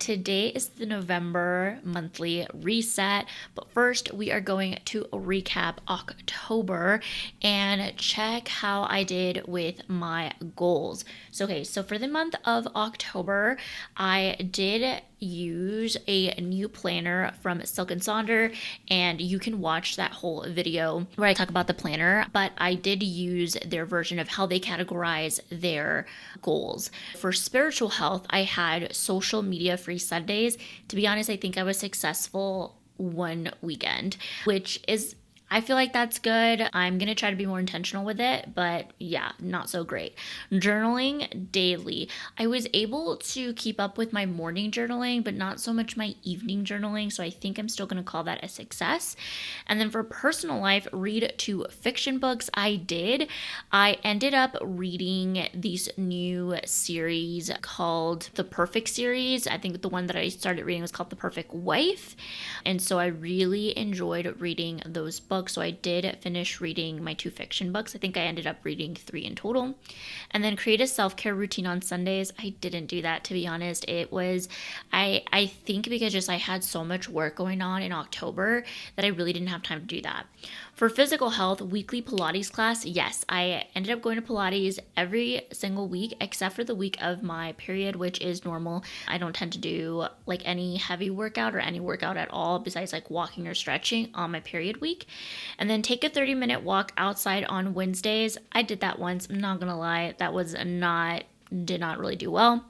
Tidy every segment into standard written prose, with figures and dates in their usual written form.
Today is the November monthly reset, but first we are going to recap October and check how I did with my goals. So for the month of October, I did use a new planner from Silk and Sonder, and you can watch that whole video where I talk about the planner, but I did use their version of how they categorize their goals. For spiritual health, I had social media free Sundays. To be honest, I think I was successful one weekend, which is, I feel like that's good. I'm going to try to be more intentional with it, but yeah, not so great. Journaling daily. I was able to keep up with my morning journaling, but not so much my evening journaling. So I think I'm still going to call that a success. And then for personal life, read 2 fiction books. I ended up reading these new series called The Perfect Series. I think the one that I started reading was called The Perfect Wife. And so I really enjoyed reading those books. So I did finish reading my 2 fiction books. I think I ended up reading 3 in total. And then create a self-care routine on Sundays. I didn't do that, to be honest. It was, I think because just I had so much work going on in October that I really didn't have time to do that. For physical health, weekly Pilates class, yes, I ended up going to Pilates every single week except for the week of my period, which is normal. I don't tend to do like any heavy workout or any workout at all besides like walking or stretching on my period week. And then take a 30-minute walk outside on Wednesdays. I did that once. I'm not gonna lie, did not really do well.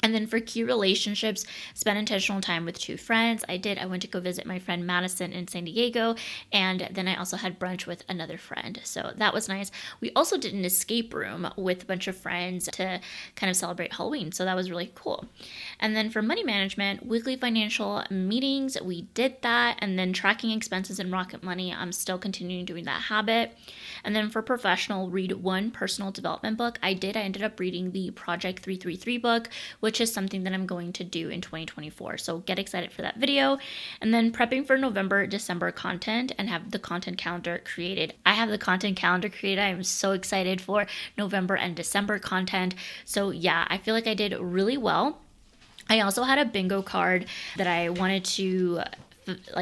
And then for key relationships, spend intentional time with 2 friends. I went to go visit my friend Madison in San Diego, and then I also had brunch with another friend. So that was nice. We also did an escape room with a bunch of friends to kind of celebrate Halloween. So that was really cool. And then for money management, weekly financial meetings, we did that. And then tracking expenses in Rocket Money, I'm still continuing doing that habit. And then for professional, read 1 personal development book. I ended up reading the Project 333 book, which is something that I'm going to do in 2024. So get excited for that video. And then prepping for November, December content and have the content calendar created. I have the content calendar created. I'm so excited for November and December content. So yeah, I feel like I did really well. I also had a bingo card that I wanted to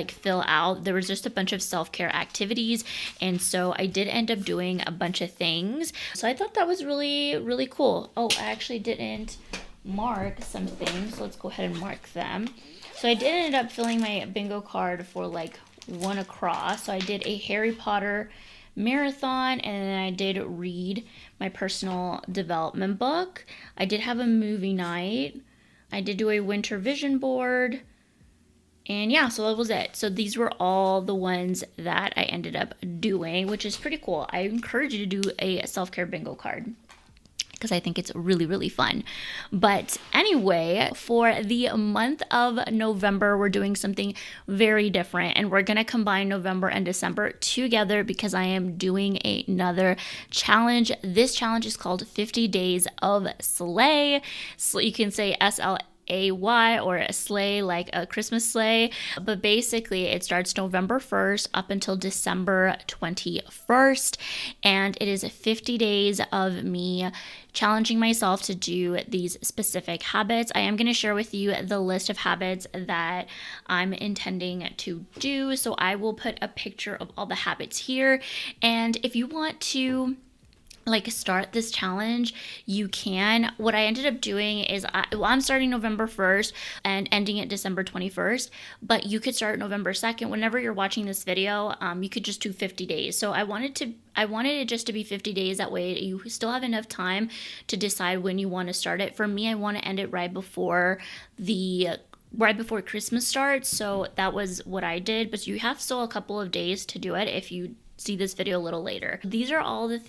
fill out. There was just a bunch of self-care activities, and so I did end up doing a bunch of things. So I thought that was really, really cool. Oh, I actually didn't mark some things, so let's go ahead and mark them. So I did end up filling my bingo card for like 1 across. So I did a Harry Potter marathon, and then I did read my personal development book. I did have a movie night. I did do a winter vision board. And yeah, so that was it. So these were all the ones that I ended up doing, which is pretty cool. I encourage you to do a self-care bingo card because I think it's really, really fun. But anyway, for the month of November, we're doing something very different, and we're going to combine November and December together because I am doing another challenge. This challenge is called 50 Days of Slay. So you can say SLAY or a sleigh, like a Christmas sleigh. But basically it starts November 1st up until December 21st. And it is 50 days of me challenging myself to do these specific habits. I am going to share with you the list of habits that I'm intending to do. So I will put a picture of all the habits here. And if you want to start this challenge, you can. What I ended up doing is I'm starting November 1st and ending it December 21st, but you could start November 2nd. Whenever you're watching this video, you could just do 50 days. So I wanted it just to be 50 days. That way you still have enough time to decide when you want to start it. For me, I want to end it right before Christmas starts. So that was what I did, but you have still a couple of days to do it if you see this video a little later. These are all the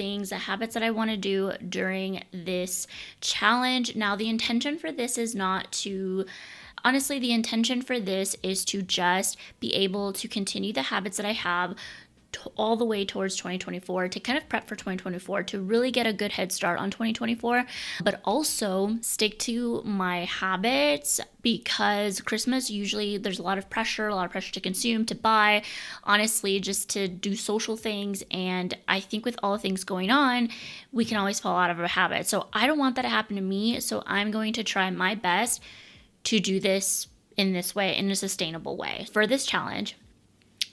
habits that I want to do during this challenge. Now, the intention for this is the intention for this is to just be able to continue the habits that I have all the way towards 2024, to kind of prep for 2024, to really get a good head start on 2024, but also stick to my habits, because Christmas, usually there's a lot of pressure to consume, to buy, honestly, just to do social things. And I think with all the things going on, we can always fall out of a habit. So I don't want that to happen to me. So I'm going to try my best to do this in this way, in a sustainable way. For this challenge,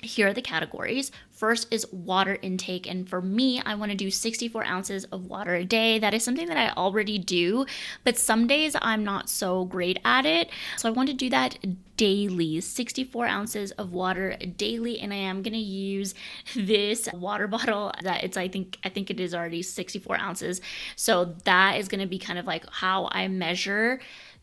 here are the categories. First is water intake. And for me, I want to do 64 ounces of water a day. That is something that I already do, but some days I'm not so great at it. So I want to do that daily, 64 ounces of water daily. And I am going to use this water bottle that I think it is already 64 ounces. So that is going to be kind of like how I measure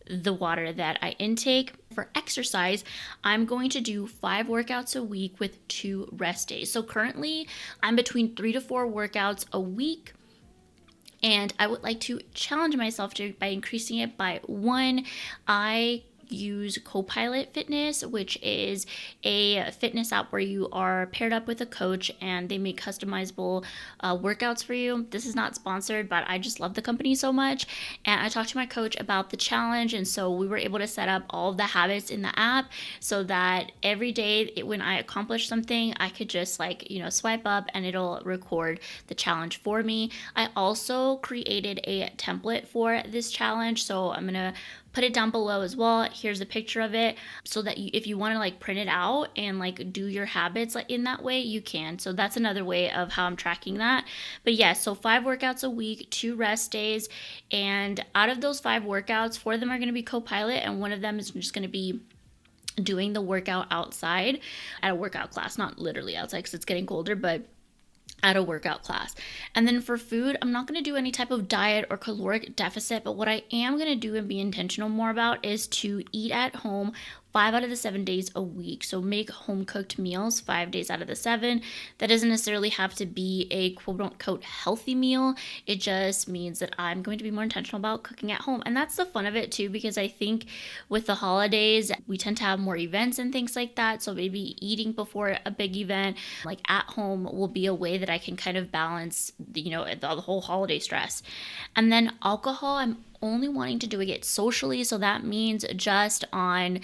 the water that I intake. For exercise, I'm going to do 5 workouts a week with 2 rest days. So currently I'm between 3 to 4 workouts a week. And I would like to challenge myself by increasing it by 1. I use Copilot Fitness, which is a fitness app where you are paired up with a coach and they make customizable workouts for you. This is not sponsored, but I just love the company so much. And I talked to my coach about the challenge, and so we were able to set up all of the habits in the app so that every day when I accomplish something, I could just swipe up and it'll record the challenge for me. I also created a template for this challenge, so I'm gonna put it down below as well. Here's a picture of it so that if you want to print it out and do your habits in that way, you can. So that's another way of how I'm tracking that. But yeah, so 5 workouts a week, 2 rest days. And out of those 5 workouts, 4 of them are going to be Copilot, and 1 of them is just going to be doing the workout outside at a workout class, not literally outside because it's getting colder, but at a workout class. And then for food, I'm not going to do any type of diet or caloric deficit, but what I am going to do and be intentional more about is to eat at home 5 out of the 7 days a week. So make home cooked meals 5 days out of the 7. That doesn't necessarily have to be a quote unquote healthy meal. It just means that I'm going to be more intentional about cooking at home. And that's the fun of it too, because I think with the holidays, we tend to have more events and things like that. So maybe eating before a big event, at home, will be a way that I can kind of balance, the whole holiday stress. And then alcohol, I'm only wanting to do it socially. So that means just on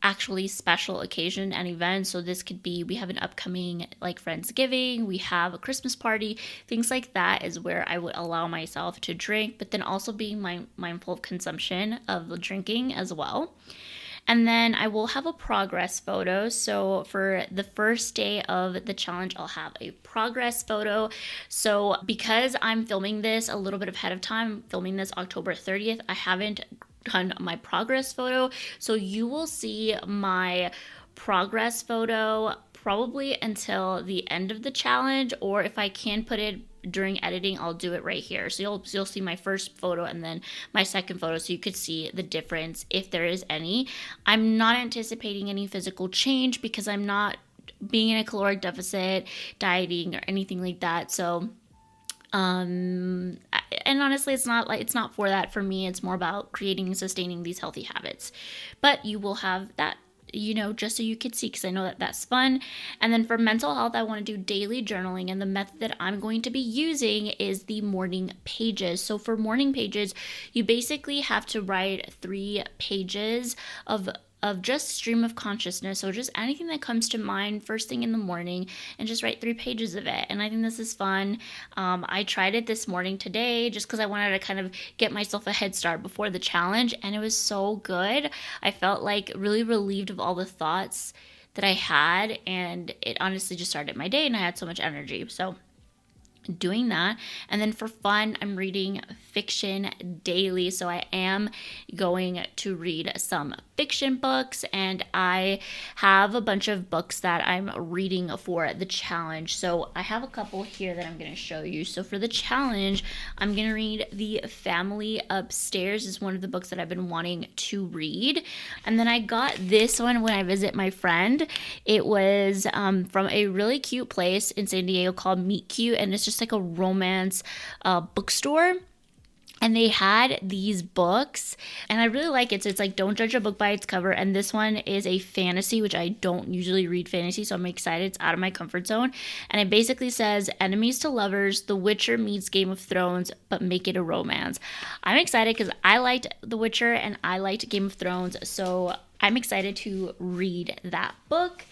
actually special occasion and events. So this could be, we have an upcoming Friendsgiving, we have a Christmas party, things like that is where I would allow myself to drink, but then also being mindful of consumption of drinking as well. And then I will have a progress photo. So for the first day of the challenge, I'll have a progress photo. So because I'm filming this a little bit ahead of time, filming this October 30th, I haven't done my progress photo. So you will see my progress photo probably until the end of the challenge, or if I can put it during editing, I'll do it right here. So you'll see my first photo and then my second photo, so you could see the difference if there is any. I'm not anticipating any physical change because I'm not being in a caloric deficit, dieting, or anything like that. So and honestly, it's not for that for me. It's more about creating and sustaining these healthy habits. But you will have that, just so you could see, because I know that that's fun. And then for mental health, I want to do daily journaling, and the method that I'm going to be using is the morning pages. So for morning pages, you basically have to write 3 pages of just stream of consciousness. So just anything that comes to mind first thing in the morning, and just write 3 pages of it. And I think this is fun. I tried it this morning today just because I wanted to kind of get myself a head start before the challenge, and it was so good. I felt really relieved of all the thoughts that I had, and it honestly just started my day and I had so much energy. So doing that. And then for fun, I'm reading fiction daily. So I am going to read some fiction books, and I have a bunch of books that I'm reading for the challenge. So I have a couple here that I'm going to show you. So for the challenge, I'm going to read The Family Upstairs, is one of the books that I've been wanting to read. And then I got this one when I visit my friend. It was from a really cute place in San Diego called Meet Cute, and it's just like a romance bookstore. And they had these books, and I really like it. So it's don't judge a book by its cover. And this one is a fantasy, which I don't usually read fantasy, so I'm excited. It's out of my comfort zone. And it basically says, enemies to lovers, The Witcher meets Game of Thrones, but make it a romance. I'm excited because I liked The Witcher and I liked Game of Thrones. So I'm excited to read that book.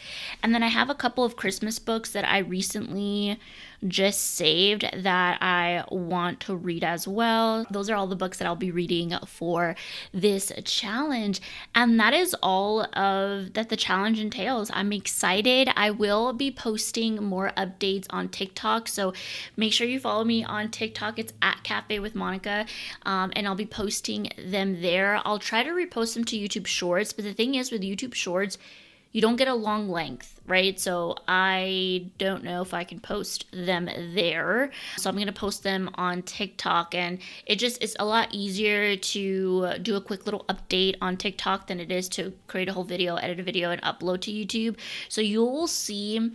And then I have a couple of Christmas books that I recently just saved that I want to read as well. Those are all the books that I'll be reading for this challenge. And that is all of that the challenge entails. I'm excited. I will be posting more updates on TikTok. So make sure you follow me on TikTok. It's at Cafe with Monica. And I'll be posting them there. I'll try to repost them to YouTube Shorts. But the thing is with YouTube Shorts, you don't get a long length, right? So I don't know if I can post them there. So I'm going to post them on TikTok, and it's a lot easier to do a quick little update on TikTok than it is to create a whole video, edit a video, and upload to YouTube. So you'll see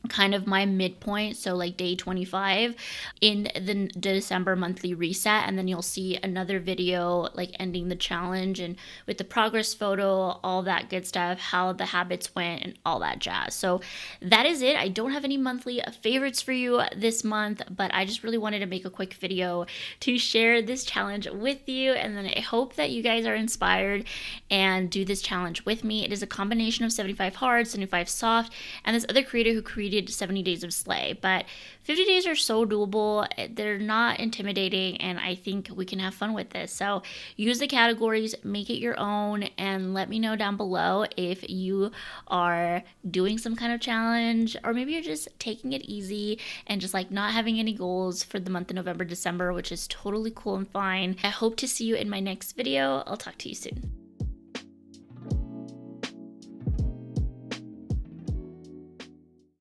kind of my midpoint, so like day 25 in the December monthly reset, and then you'll see another video like ending the challenge and with the progress photo, all that good stuff, how the habits went and all that jazz. So that is it. I don't have any monthly favorites for you this month, but I just really wanted to make a quick video to share this challenge with you, and then I hope that you guys are inspired and do this challenge with me. It is a combination of 75 hard, 75 soft, and this other creator who created 70 days of slay, but 50 days are so doable. They're not intimidating, and I think we can have fun with this. So use the categories, make it your own, and let me know down below if you are doing some kind of challenge, or maybe you're just taking it easy and just like not having any goals for the month of November, December, which is totally cool and fine. I hope to see you in my next video. I'll talk to you soon.